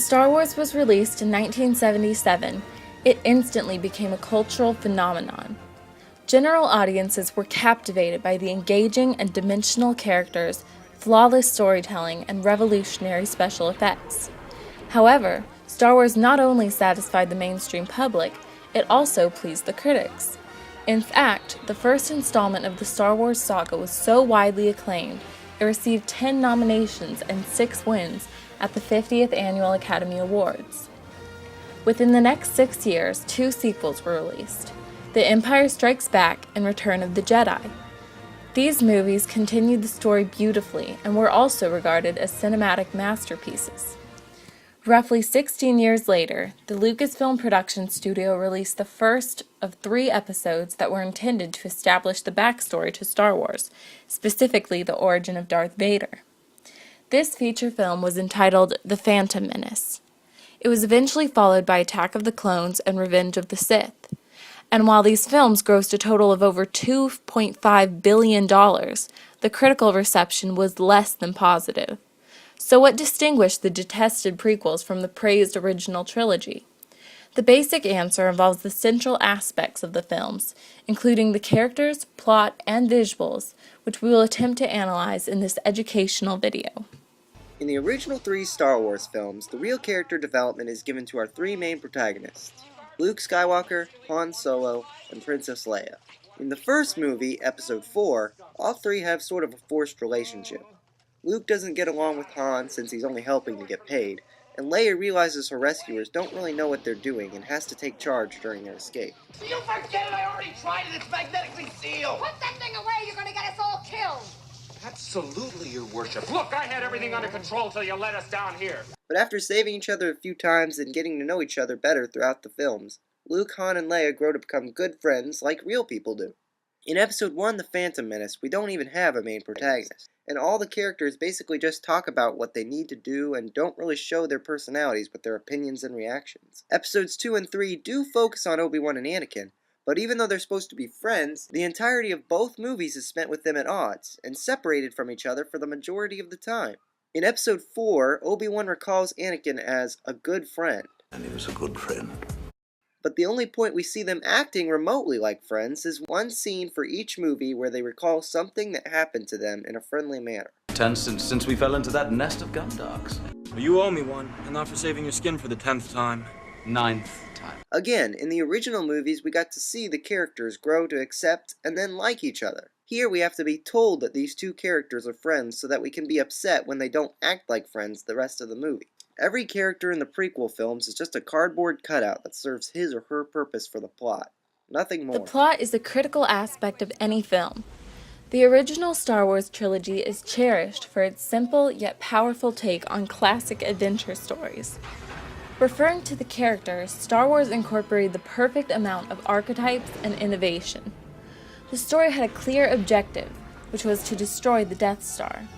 Star Wars was released in 1977, it instantly became a cultural phenomenon. General audiences were captivated by the engaging and dimensional characters, flawless storytelling, and revolutionary special effects. However, Star Wars not only satisfied the mainstream public, it also pleased the critics. In fact, the first installment of the Star Wars saga was so widely acclaimed, it received 10 nominations and 6 wins at the 50th Annual Academy Awards. Within the next 6 years, 2 sequels were released, The Empire Strikes Back and Return of the Jedi. These movies continued the story beautifully and were also regarded as cinematic masterpieces. Roughly 16 years later, the Lucasfilm production studio released the first of 3 episodes that were intended to establish the backstory to Star Wars, specifically the origin of Darth Vader. This feature film was entitled The Phantom Menace. It was eventually followed by Attack of the Clones and Revenge of the Sith. And while these films grossed a total of over $2.5 billion, the critical reception was less than positive. So what distinguished the detested prequels from the praised original trilogy? The basic answer involves the central aspects of the films, including the characters, plot, and visuals, which we will attempt to analyze in this educational video. In the original 3 Star Wars films, the real character development is given to our 3 main protagonists, Luke Skywalker, Han Solo, and Princess Leia. In the first movie, Episode 4, all 3 have sort of a forced relationship. Luke doesn't get along with Han since he's only helping to get paid, and Leia realizes her rescuers don't really know what they're doing and has to take charge during their escape. You forget it! I already tried it! It's magnetically sealed! Put that thing away! You're gonna get us all killed! Absolutely, Your Worship. Look, I had everything under control till you let us down here. But after saving each other a few times and getting to know each other better throughout the films, Luke, Han, and Leia grow to become good friends like real people do. In Episode 1, The Phantom Menace, we don't even have a main protagonist, and all the characters basically just talk about what they need to do and don't really show their personalities with their opinions and reactions. Episodes 2 and 3 do focus on Obi-Wan and Anakin, but even though they're supposed to be friends, the entirety of both movies is spent with them at odds, and separated from each other for the majority of the time. In Episode 4, Obi-Wan recalls Anakin as a good friend. And he was a good friend. But the only point we see them acting remotely like friends is one scene for each movie where they recall something that happened to them in a friendly manner. 10 since we fell into that nest of gumdogs. Well, you owe me one, and not for saving your skin for the 10th time. 9th time. Again, in the original movies, we got to see the characters grow to accept and then like each other. Here we have to be told that these 2 characters are friends so that we can be upset when they don't act like friends the rest of the movie. Every character in the prequel films is just a cardboard cutout that serves his or her purpose for the plot. Nothing more. The plot is a critical aspect of any film. The original Star Wars trilogy is cherished for its simple yet powerful take on classic adventure stories. Referring to the characters, Star Wars incorporated the perfect amount of archetypes and innovation. The story had a clear objective, which was to destroy the Death Star.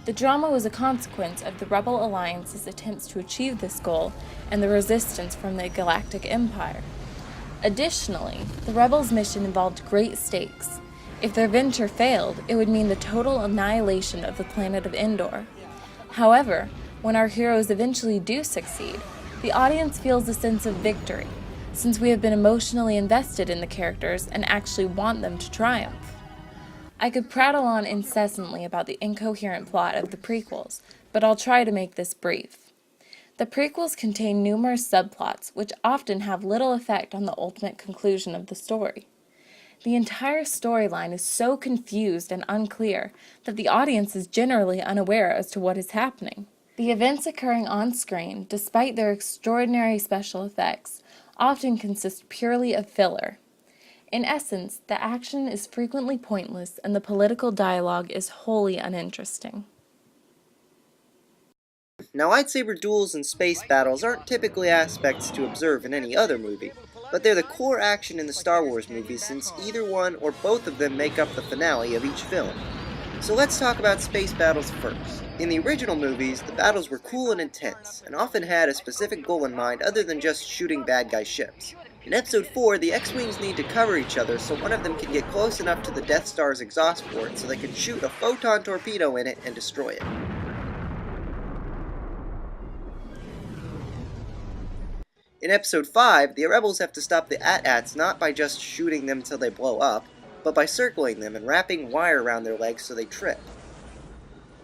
The drama was a consequence of the Rebel Alliance's attempts to achieve this goal and the resistance from the Galactic Empire. Additionally, the Rebels' mission involved great stakes. If their venture failed, it would mean the total annihilation of the planet of Endor. However, when our heroes eventually do succeed, the audience feels a sense of victory, since we have been emotionally invested in the characters and actually want them to triumph. I could prattle on incessantly about the incoherent plot of the prequels, but I'll try to make this brief. The prequels contain numerous subplots, which often have little effect on the ultimate conclusion of the story. The entire storyline is so confused and unclear that the audience is generally unaware as to what is happening. The events occurring on screen, despite their extraordinary special effects, often consist purely of filler. In essence, the action is frequently pointless and the political dialogue is wholly uninteresting. Now, lightsaber duels and space battles aren't typically aspects to observe in any other movie, but they're the core action in the Star Wars movies since either one or both of them make up the finale of each film. So let's talk about space battles first. In the original movies, the battles were cool and intense, and often had a specific goal in mind other than just shooting bad guy ships. In Episode 4, the X-Wings need to cover each other so one of them can get close enough to the Death Star's exhaust port so they can shoot a photon torpedo in it and destroy it. In Episode 5, the rebels have to stop the AT-ATs not by just shooting them till they blow up, but by circling them and wrapping wire around their legs so they trip.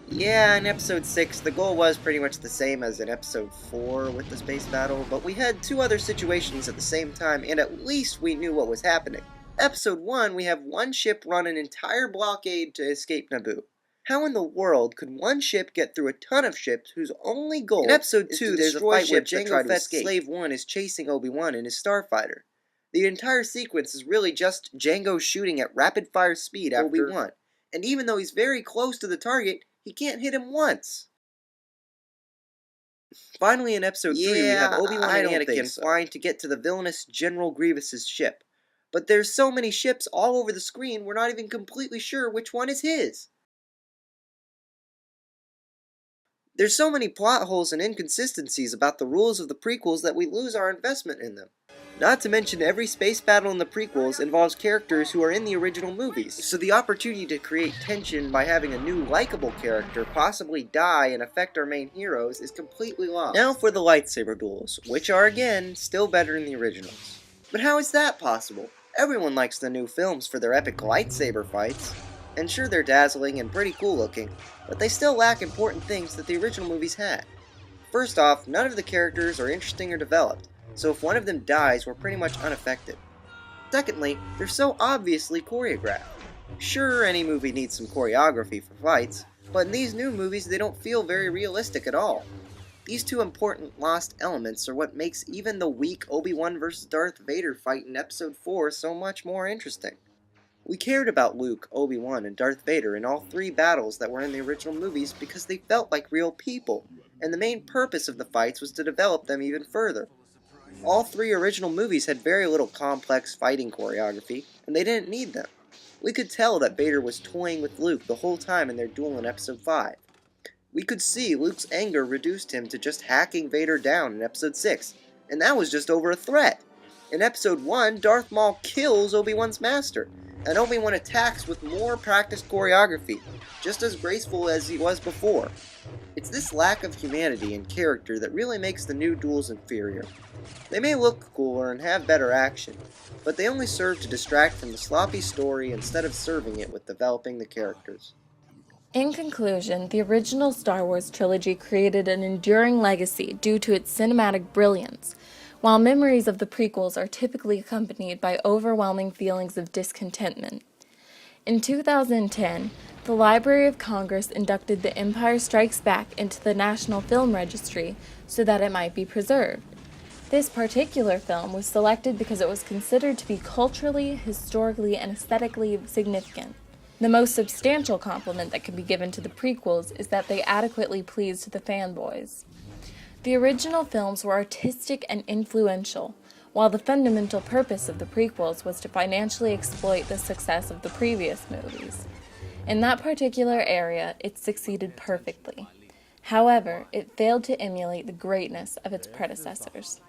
Yeah, in Episode 6, the goal was pretty much the same as in Episode 4 with the space battle, but we had two other situations at the same time, and at least we knew what was happening. Episode 1, we have one ship run an entire blockade to escape Naboo. How in the world could one ship get through a ton of ships whose only goal in Episode 2, there's a fight where Jango Fett's Slave 1 is chasing Obi-Wan in his starfighter. The entire sequence is really just Jango shooting at rapid-fire speed after Obi-Wan, and even though he's very close to the target, he can't hit him once. Finally, in Episode 3, we have Obi-Wan and Anakin flying to get to the villainous General Grievous's ship. But there's so many ships all over the screen, we're not even completely sure which one is his. There's so many plot holes and inconsistencies about the rules of the prequels that we lose our investment in them. Not to mention, every space battle in the prequels involves characters who are in the original movies, so the opportunity to create tension by having a new likable character possibly die and affect our main heroes is completely lost. Now for the lightsaber duels, which are again still better than the originals. But how is that possible? Everyone likes the new films for their epic lightsaber fights, and sure, they're dazzling and pretty cool looking, but they still lack important things that the original movies had. First off, none of the characters are interesting or developed, so if one of them dies, we're pretty much unaffected. Secondly, they're so obviously choreographed. Sure, any movie needs some choreography for fights, but in these new movies they don't feel very realistic at all. These two important lost elements are what makes even the weak Obi-Wan vs. Darth Vader fight in Episode 4 so much more interesting. We cared about Luke, Obi-Wan, and Darth Vader in all three battles that were in the original movies because they felt like real people, and the main purpose of the fights was to develop them even further. All three original movies had very little complex fighting choreography, and they didn't need them. We could tell that Vader was toying with Luke the whole time in their duel in Episode 5. We could see Luke's anger reduced him to just hacking Vader down in Episode 6, and that was just over a threat. In Episode 1, Darth Maul kills Obi-Wan's master, and Obi-Wan attacks with more practiced choreography, just as graceful as he was before. It's this lack of humanity and character that really makes the new duels inferior. They may look cooler and have better action, but they only serve to distract from the sloppy story instead of serving it with developing the characters. In conclusion, the original Star Wars trilogy created an enduring legacy due to its cinematic brilliance, while memories of the prequels are typically accompanied by overwhelming feelings of discontentment. In 2010, the Library of Congress inducted The Empire Strikes Back into the National Film Registry so that it might be preserved. This particular film was selected because it was considered to be culturally, historically, and aesthetically significant. The most substantial compliment that can be given to the prequels is that they adequately pleased the fanboys. The original films were artistic and influential, while the fundamental purpose of the prequels was to financially exploit the success of the previous movies. In that particular area, it succeeded perfectly. However, it failed to emulate the greatness of its predecessors.